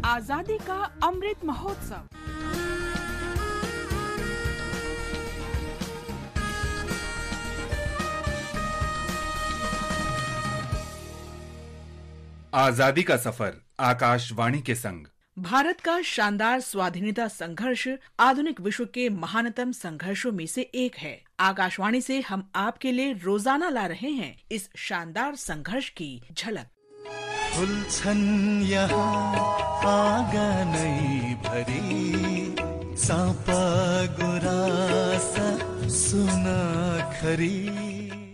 आजादी का अमृत महोत्सव। आजादी का सफर आकाशवाणी के संग। भारत का शानदार स्वाधीनता संघर्ष आधुनिक विश्व के महानतम संघर्षों में से एक है। आकाशवाणी से हम आपके लिए रोजाना ला रहे हैं इस शानदार संघर्ष की झलक। सुना खरी।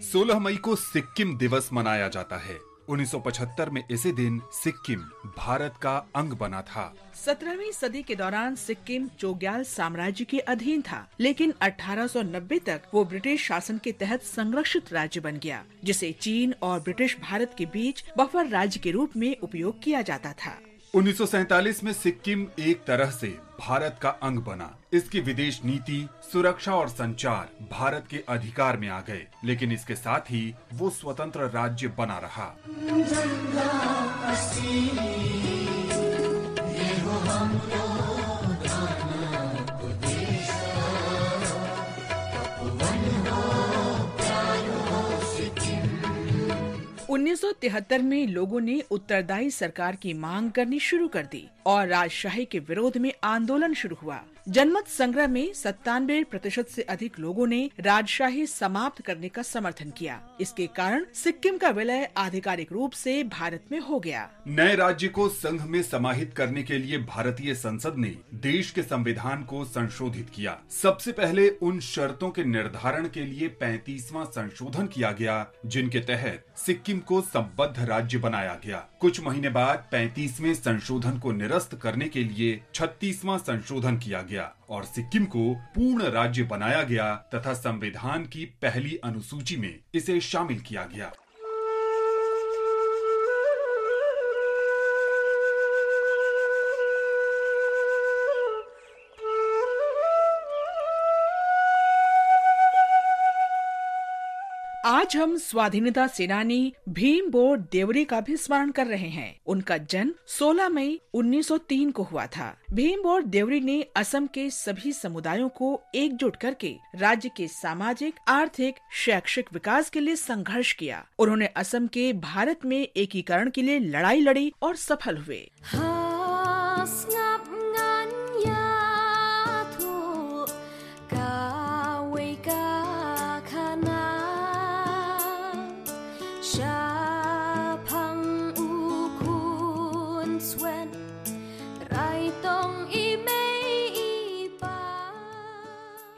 16 मई को सिक्किम दिवस मनाया जाता है। 1975 में इसी दिन सिक्किम भारत का अंग बना था। 17वीं सदी के दौरान सिक्किम चोग्याल साम्राज्य के अधीन था, लेकिन 1890 तक वो ब्रिटिश शासन के तहत संरक्षित राज्य बन गया, जिसे चीन और ब्रिटिश भारत के बीच बफर राज्य के रूप में उपयोग किया जाता था। 1947 में सिक्किम एक तरह से भारत का अंग बना। इसकी विदेश नीति, सुरक्षा और संचार भारत के अधिकार में आ गए, लेकिन इसके साथ ही वो स्वतंत्र राज्य बना रहा। उन्नीस 1973 में लोगों ने उत्तरदायी सरकार की मांग करनी शुरू कर दी और राजशाही के विरोध में आंदोलन शुरू हुआ। जनमत संग्रह में 97% से अधिक लोगों ने राजशाही समाप्त करने का समर्थन किया। इसके कारण सिक्किम का विलय आधिकारिक रूप से भारत में हो गया। नए राज्य को संघ में समाहित करने के लिए भारतीय संसद ने देश के संविधान को संशोधित किया। सबसे पहले उन शर्तों के निर्धारण के लिए 35वां संशोधन किया गया, जिनके तहत सिक्किम को संबद्ध राज्य बनाया गया। कुछ महीने बाद 35वें संशोधन को निरस्त करने के लिए 36वां संशोधन किया गया और सिक्किम को पूर्ण राज्य बनाया गया तथा संविधान की पहली अनुसूची में इसे शामिल किया गया। आज हम स्वाधीनता सेनानी भीमबोर देवरी का भी स्मरण कर रहे हैं। उनका जन्म 16 मई 1903 को हुआ था। भीमबोर देवरी ने असम के सभी समुदायों को एकजुट करके राज्य के सामाजिक, आर्थिक, शैक्षिक विकास के लिए संघर्ष किया। उन्होंने असम के भारत में एकीकरण के लिए लड़ाई लड़ी और सफल हुए।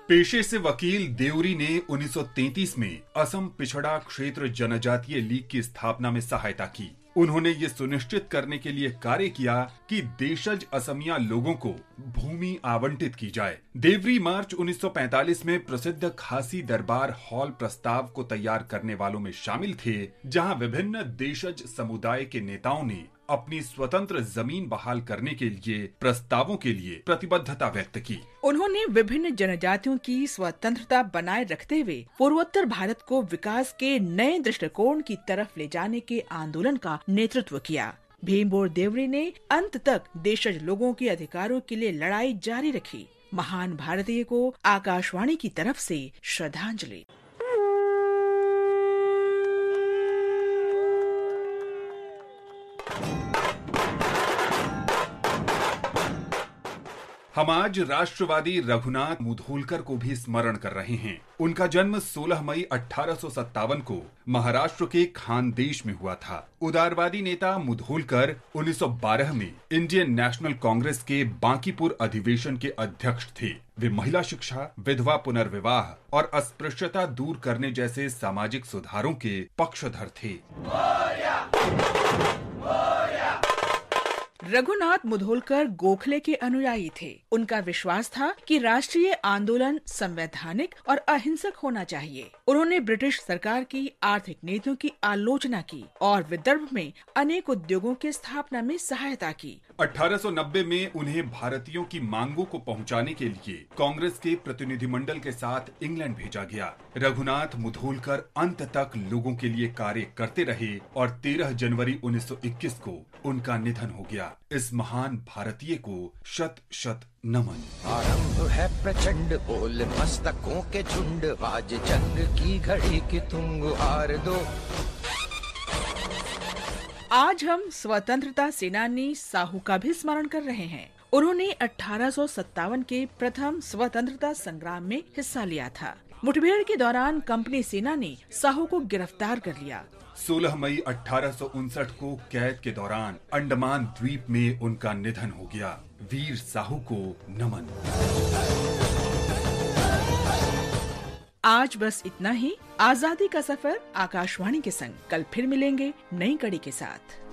पेशे से वकील देवरी ने 1933 में असम पिछड़ा क्षेत्र जनजातीय लीग की स्थापना में सहायता की। उन्होंने ये सुनिश्चित करने के लिए कार्य किया कि देशज असमिया लोगों को भूमि आवंटित की जाए। देवरी मार्च 1945 में प्रसिद्ध खासी दरबार हॉल प्रस्ताव को तैयार करने वालों में शामिल थे, जहां विभिन्न देशज समुदाय के नेताओं ने अपनी स्वतंत्र जमीन बहाल करने के लिए प्रस्तावों के लिए प्रतिबद्धता व्यक्त की। उन्होंने विभिन्न जनजातियों की स्वतंत्रता बनाए रखते हुए पूर्वोत्तर भारत को विकास के नए दृष्टिकोण की तरफ ले जाने के आंदोलन का नेतृत्व किया। भीमबोर देवरी ने अंत तक देशज लोगों के अधिकारों के लिए लड़ाई जारी रखी। महान भारतीय को आकाशवाणी की तरफ से श्रद्धांजलि। हम आज राष्ट्रवादी रघुनाथ मुधोलकर को भी स्मरण कर रहे हैं। उनका जन्म 16 मई 1857 को महाराष्ट्र के खानदेश में हुआ था। उदारवादी नेता मुधोलकर 1912 में इंडियन नेशनल कांग्रेस के बांकीपुर अधिवेशन के अध्यक्ष थे। वे महिला शिक्षा, विधवा पुनर्विवाह और अस्पृश्यता दूर करने जैसे सामाजिक सुधारों के पक्षधर थे। रघुनाथ मुधोलकर गोखले के अनुयायी थे। उनका विश्वास था कि राष्ट्रीय आंदोलन संवैधानिक और अहिंसक होना चाहिए। उन्होंने ब्रिटिश सरकार की आर्थिक नीतियों की आलोचना की और विदर्भ में अनेक उद्योगों की स्थापना में सहायता की। 1890 में उन्हें भारतीयों की मांगों को पहुंचाने के लिए कांग्रेस के प्रतिनिधिमंडल के साथ इंग्लैंड भेजा गया। रघुनाथ मुधोलकर अंत तक लोगों के लिए कार्य करते रहे और 13 जनवरी 1921 को उनका निधन हो गया। इस महान भारतीय को शत शत नमन। आरंभ है प्रचंड बोल मस्तकों के झुंड, आज जंग की घड़ी की तुम गुहार दो। आज हम स्वतंत्रता सेनानी साहू का भी स्मरण कर रहे हैं। उन्होंने 1857 के प्रथम स्वतंत्रता संग्राम में हिस्सा लिया था। मुठभेड़ के दौरान कंपनी सेना ने साहू को गिरफ्तार कर लिया। 16 मई 1859 को कैद के दौरान अंडमान द्वीप में उनका निधन हो गया। वीर साहू को नमन। आज बस इतना ही। आजादी का सफर आकाशवाणी के संग कल फिर मिलेंगे नई कड़ी के साथ।